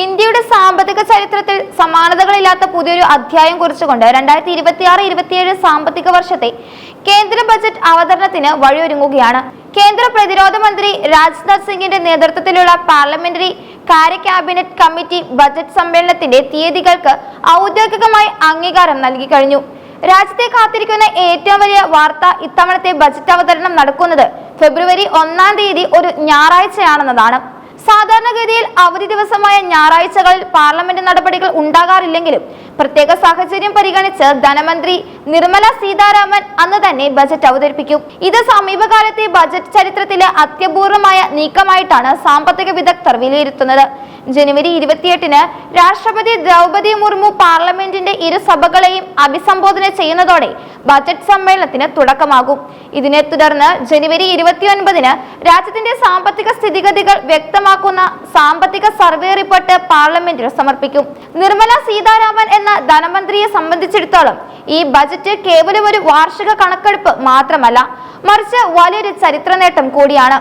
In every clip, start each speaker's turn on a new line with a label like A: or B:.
A: ഇന്ത്യയുടെ സാമ്പത്തിക ചരിത്രത്തിൽ സമാനതകളില്ലാത്ത പുതിയൊരു അധ്യായം കുറിച്ചുകൊണ്ട് 2026-27 സാമ്പത്തിക വർഷത്തെ കേന്ദ്ര ബജറ്റ് അവതരണത്തിന് വഴിയൊരുങ്ങുകയാണ്. കേന്ദ്ര പ്രതിരോധ മന്ത്രി രാജ്നാഥ് സിംഗിന്റെ നേതൃത്വത്തിലുള്ള പാർലമെന്ററി കാര്യ ക്യാബിനറ്റ് കമ്മിറ്റി ബജറ്റ് സമ്മേളനത്തിന്റെ തീയതികൾക്ക് ഔദ്യോഗികമായി അംഗീകാരം നൽകി കഴിഞ്ഞു. രാജ്യത്തെ കാത്തിരിക്കുന്ന ഏറ്റവും വലിയ വാർത്ത ഇത്തവണത്തെ ബജറ്റ് അവതരണം നടക്കുന്നത് ഫെബ്രുവരി 1-ാം തീയതി ഒരു ഞായറാഴ്ചയാണെന്നതാണ്. സാധാരണഗതിയിൽ അവധി ദിവസമായ ഞായറാഴ്ചകളിൽ പാർലമെന്റ് നടപടികൾ ഉണ്ടാകാറില്ലെങ്കിലും പ്രത്യേക സാഹചര്യം പരിഗണിച്ച് ധനമന്ത്രി നിർമ്മല സീതാരാമൻ അന്ന് തന്നെ ബജറ്റ് അവതരിപ്പിക്കും. ഇത് സമീപകാലത്തെ ബജറ്റ് ചരിത്രത്തിലെ അത്യപൂർവമായ നീക്കമായിട്ടാണ് സാമ്പത്തിക വിദഗ്ധർ വിലയിരുത്തുന്നത്. ജനുവരി 28-ന് രാഷ്ട്രപതി ദ്രൗപദി മുർമു പാർലമെന്റിന്റെ ഇരു സഭകളെയും അഭിസംബോധന ചെയ്യുന്നതോടെ ബജറ്റ് സമ്മേളനത്തിന് തുടക്കമാകും. ഇതിനെ തുടർന്ന് ജനുവരി 29-ന് രാജ്യത്തിന്റെ സാമ്പത്തിക സ്ഥിതിഗതികൾ വ്യക്തമാക്കുന്ന സാമ്പത്തിക സർവേ റിപ്പോർട്ട് പാർലമെന്റിൽ സമർപ്പിക്കും. നിർമ്മല സീതാരാമൻ എന്ന ധനമന്ത്രിയെ സംബന്ധിച്ചിടത്തോളം ഈ ബജറ്റ് കേവലം ഒരു വാർഷിക കണക്കെടുപ്പ് മാത്രമല്ല, മറിച്ച് വലിയൊരു ചരിത്ര നേട്ടം കൂടിയാണ്.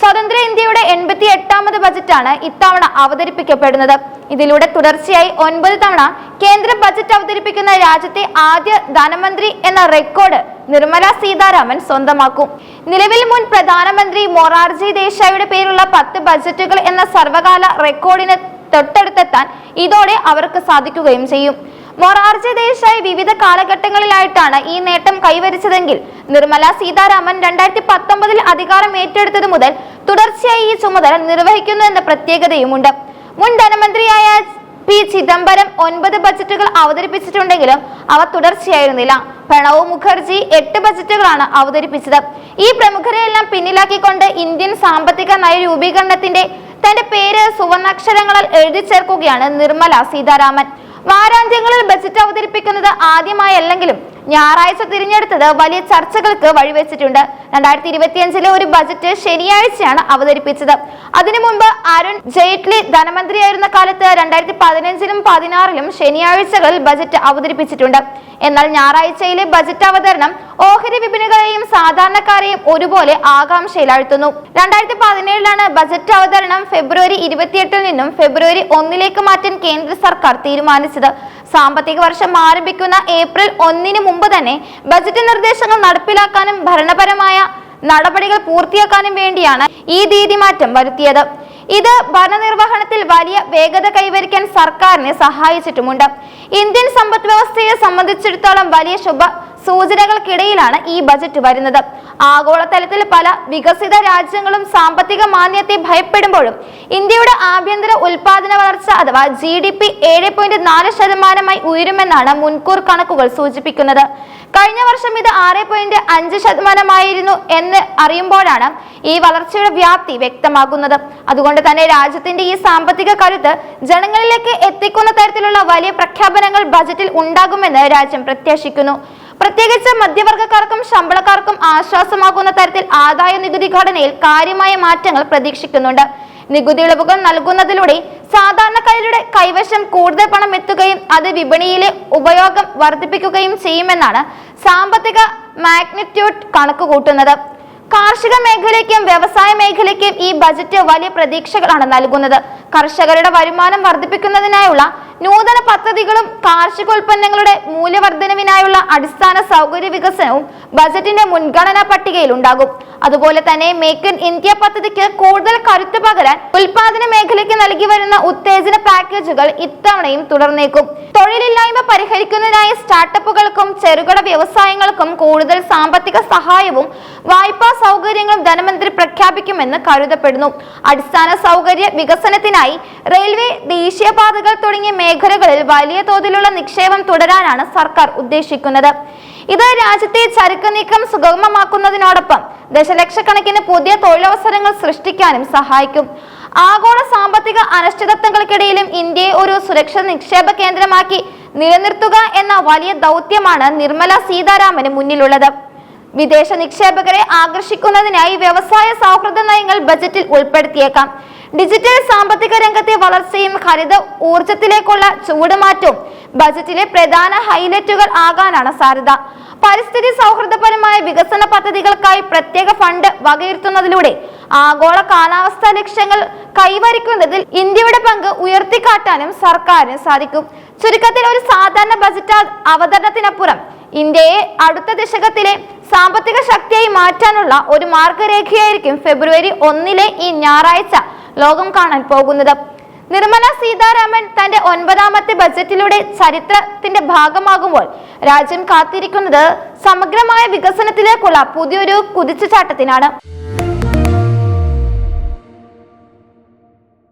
A: സ്വതന്ത്ര ഇന്ത്യയുടെ 88ാമത് ബജറ്റാണ് ഇത്തവണ അവതരിപ്പിക്കപ്പെടുന്നത്. ഇതിലൂടെ തുടർച്ചയായി 9 തവണ കേന്ദ്ര ബജറ്റ് അവതരിപ്പിക്കുന്ന രാജ്യത്തെ ആദ്യ ധനമന്ത്രി എന്ന റെക്കോർഡ് നിർമ്മല സീതാരാമൻ സ്വന്തമാക്കും. നിലവിൽ മുൻ പ്രധാനമന്ത്രി മൊറാർജി ദേശായിയുടെ പേരുള്ള 10 ബജറ്റുകൾ എന്ന സർവകാല റെക്കോർഡിന് തൊട്ടടുത്തെത്താൻ ഇതോടെ അവർക്ക് സാധിക്കുകയും ചെയ്യും. മൊറാർജി ദേശായി വിവിധ കാലഘട്ടങ്ങളിലായിട്ടാണ് ഈ നേട്ടം കൈവരിച്ചതെങ്കിൽ നിർമ്മല സീതാരാമൻ 2019-ൽ അധികാരം ഏറ്റെടുത്തത് മുതൽ തുടർച്ചയായി ഈ ചുമതല നിർവഹിക്കുന്നു എന്ന പ്രത്യേകതയുമുണ്ട്. മുൻ ധനമന്ത്രിയായ പി ചിദംബരം 9 ബജറ്റുകൾ അവതരിപ്പിച്ചിട്ടുണ്ടെങ്കിലും അവ തുടർച്ചയായിരുന്നില്ല. പ്രണവ് മുഖർജി 8 ബജറ്റുകളാണ് അവതരിപ്പിച്ചത്. ഈ പ്രമുഖരെയെല്ലാം പിന്നിലാക്കിക്കൊണ്ട് ഇന്ത്യൻ സാമ്പത്തിക നയ രൂപീകരണത്തിന്റെ തന്റെ പേര് സുവർണാക്ഷരങ്ങളിൽ എഴുതി ചേർക്കുകയാണ് നിർമ്മല സീതാരാമൻ. വാരാന്ത്യങ്ങളിൽ ബജറ്റ് അവതരിപ്പിക്കുന്നത് ആദ്യമായല്ലെങ്കിലും ഞായറാഴ്ച തിരഞ്ഞെടുത്തത് വലിയ ചർച്ചകൾക്ക് വഴിവെച്ചിട്ടുണ്ട്. 2025-ലെ ഒരു ബജറ്റ് ശനിയാഴ്ചയാണ് അവതരിപ്പിച്ചത്. അതിനു മുമ്പ് അരുൺ ജെയ്റ്റ്ലി ധനമന്ത്രിയായിരുന്ന കാലത്ത് 2015-ലും 2016-ലും ശനിയാഴ്ചകളിൽ ബജറ്റ് അവതരിപ്പിച്ചിട്ടുണ്ട്. എന്നാൽ ഞായറാഴ്ചയിലെ ബജറ്റ് അവതരണം ഓഹരി വിപണികളെയും സാധാരണക്കാരെയും ഒരുപോലെ ആകാംക്ഷയിലാഴ്ത്തുന്നു. 2017-ലാണ് ബജറ്റ് അവതരണം ഫെബ്രുവരി 28-ൽ നിന്നും ഫെബ്രുവരി 1-ലേക്ക് മാറ്റാൻ കേന്ദ്ര സർക്കാർ തീരുമാനിച്ചത്. സാമ്പത്തിക വർഷം ആരംഭിക്കുന്ന ഏപ്രിൽ 1-ന് മുമ്പ് തന്നെ ബജറ്റ് നിർദ്ദേശങ്ങൾ നടപ്പിലാക്കാനും ഭരണപരമായ നടപടികൾ പൂർത്തിയാക്കാനും വേണ്ടിയാണ് ഈ തീയതി മാറ്റം വരുത്തിയത്. ഇത് ഭരണനിർവഹണത്തിൽ വലിയ വേഗത കൈവരിക്കാൻ സർക്കാരിനെ സഹായിച്ചിട്ടുമുണ്ട്. ഇന്ത്യൻ സമ്പദ് വ്യവസ്ഥയെ സംബന്ധിച്ചിടത്തോളം വലിയ ശുഭ സൂചനകൾക്കിടയിലാണ് ഈ ബജറ്റ് വരുന്നത്. ആഗോളതലത്തിൽ പല വികസിത രാജ്യങ്ങളും സാമ്പത്തിക മാന്ദ്യത്തെ ഭയപ്പെടുമ്പോഴും ഇന്ത്യയുടെ ആഭ്യന്തര ഉൽപാദന വളർച്ച അഥവാ GDP 7.4% ഉയരുമെന്നാണ് മുൻകൂർ കണക്കുകൾ സൂചിപ്പിക്കുന്നത്. കഴിഞ്ഞ വർഷം ഇത് 6.5% എന്ന് അറിയുമ്പോഴാണ് ഈ വളർച്ചയുടെ വ്യാപ്തി വ്യക്തമാകുന്നത്. അതുകൊണ്ട് തന്നെ രാജ്യത്തിന്റെ ഈ സാമ്പത്തിക കരുത്ത് ജനങ്ങളിലേക്ക് എത്തിക്കുന്ന തരത്തിലുള്ള വലിയ പ്രഖ്യാപനങ്ങൾ ബജറ്റിൽ ഉണ്ടാകുമെന്ന് രാജ്യം പ്രത്യാശിക്കുന്നു. പ്രത്യേകിച്ച് മധ്യവർഗക്കാർക്കും ശമ്പളക്കാർക്കും ആശ്വാസമാകുന്ന തരത്തിൽ ആദായ നികുതി ഘടനയിൽ കാര്യമായ മാറ്റങ്ങൾ പ്രതീക്ഷിക്കുന്നുണ്ട്. നികുതി ഇളവുകൾ നൽകുന്നതിലൂടെ സാധാരണക്കാരുടെ കൈവശം കൂടുതൽ പണം എത്തുകയും അത് വിപണിയിലെ ഉപയോഗം വർദ്ധിപ്പിക്കുകയും ചെയ്യുമെന്നാണ് സാമ്പത്തിക മാഗ്നിറ്റ്യൂഡ് കണക്കുകൂട്ടുന്നത്. കാർഷിക മേഖലയ്ക്കും വ്യവസായ മേഖലയ്ക്കും ഈ ബജറ്റ് വലിയ പ്രതീക്ഷകളാണ് നൽകുന്നത്. കർഷകരുടെ വരുമാനം വർദ്ധിപ്പിക്കുന്നതിനായുള്ള നൂതന പദ്ധതികളും കാർഷികോൽപ്പന്നങ്ങളുടെ മൂല്യവർദ്ധനവിനായുള്ള അടിസ്ഥാന സൗകര്യ വികസനവും ബജറ്റിന്റെ മുൻഗണനാ പട്ടികയിൽ ഉണ്ടാകും. അതുപോലെ തന്നെ മേക്ക് ഇൻ ഇന്ത്യ പദ്ധതിക്ക് കൂടുതൽ കരുത്ത് പകരാൻ ഉൽപാദന മേഖലയ്ക്ക് നൽകി വരുന്ന ഉത്തേജന പാക്കേജുകൾ ഇത്തവണയും തുടർന്നേക്കും. തൊഴിലില്ലായ്മ പരിഹരിക്കുന്നതിനായി സ്റ്റാർട്ടപ്പുകൾക്കും ചെറുകിട വ്യവസായങ്ങൾക്കും കൂടുതൽ സാമ്പത്തിക സഹായവും വായ്പാ സൗകര്യങ്ങളും ധനമന്ത്രി പ്രഖ്യാപിക്കുമെന്ന് കരുതപ്പെടുന്നു. അടിസ്ഥാന സൗകര്യ വികസനത്തിനായി റെയിൽവേ, ദേശീയപാതകൾ തുടങ്ങിയ മേഖലകളിൽ വലിയ തോതിലുള്ള നിക്ഷേപം തുടരാനാണ് സർക്കാർ ഉദ്ദേശിക്കുന്നത്. ഇത് രാജ്യത്തെ ചരക്ക് നീക്കം സുഗമമാക്കുന്നതിനോടൊപ്പം ദശലക്ഷക്കണക്കിന് പുതിയ തൊഴിലവസരങ്ങൾ സൃഷ്ടിക്കാനും സഹായിക്കും. ആഗോള സാമ്പത്തിക അനിശ്ചിതത്വങ്ങൾക്കിടയിലും ഇന്ത്യയെ ഒരു സുരക്ഷിത നിക്ഷേപ കേന്ദ്രമാക്കി നിലനിർത്തുക എന്ന വലിയ ദൗത്യമാണ് നിർമ്മല സീതാരാമന് മുന്നിലുള്ളത്. വിദേശ നിക്ഷേപകരെ ആകർഷിക്കുന്നതിനായി വ്യവസായ സൗഹൃദ നയങ്ങൾ ബജറ്റിൽ ഉൾപ്പെടുത്തിയേക്കാം. ഡിജിറ്റൽ സാമ്പത്തിക രംഗത്തെ വളർച്ചയും ഹരിത ഊർജത്തിലേക്കുള്ള ചൂടുമാറ്റവും ബജറ്റിലെ പ്രധാന ഹൈലൈറ്റുകൾ ആകാനാണ് സാധ്യത. പരിസ്ഥിതി സൗഹൃദപരമായ വികസന പദ്ധതികൾക്കായി പ്രത്യേക ഫണ്ട് വകയിരുത്തുന്നതിലൂടെ ആഗോള കാലാവസ്ഥാ ലക്ഷ്യങ്ങൾ കൈവരിക്കുന്നതിൽ ഇന്ത്യയുടെ പങ്ക് ഉയർത്തിക്കാട്ടാനും സർക്കാരിന് സാധിക്കും. ചുരുക്കത്തിൽ ഒരു സാധാരണ ബജറ്റ് അവതരണത്തിനപ്പുറം ഇന്ത്യയെ അടുത്ത ദശകത്തിലെ സാമ്പത്തിക ശക്തിയായി മാറ്റാനുള്ള ഒരു മാർഗരേഖയായിരിക്കും ഫെബ്രുവരി 1 ഈ ഞായറാഴ്ച ലോകം കാണാൻ പോകുന്നത്. നിർമ്മല സീതാരാമൻ തന്റെ 9ാമത്തെ ബജറ്റിലൂടെ ചരിത്രത്തിന്റെ ഭാഗമാകുമ്പോൾ രാജ്യം കാത്തിരിക്കുന്നത് സമഗ്രമായ വികസനത്തിലേക്കുള്ള പുതിയൊരു കുതിച്ചുചാട്ടത്തിനാണ്.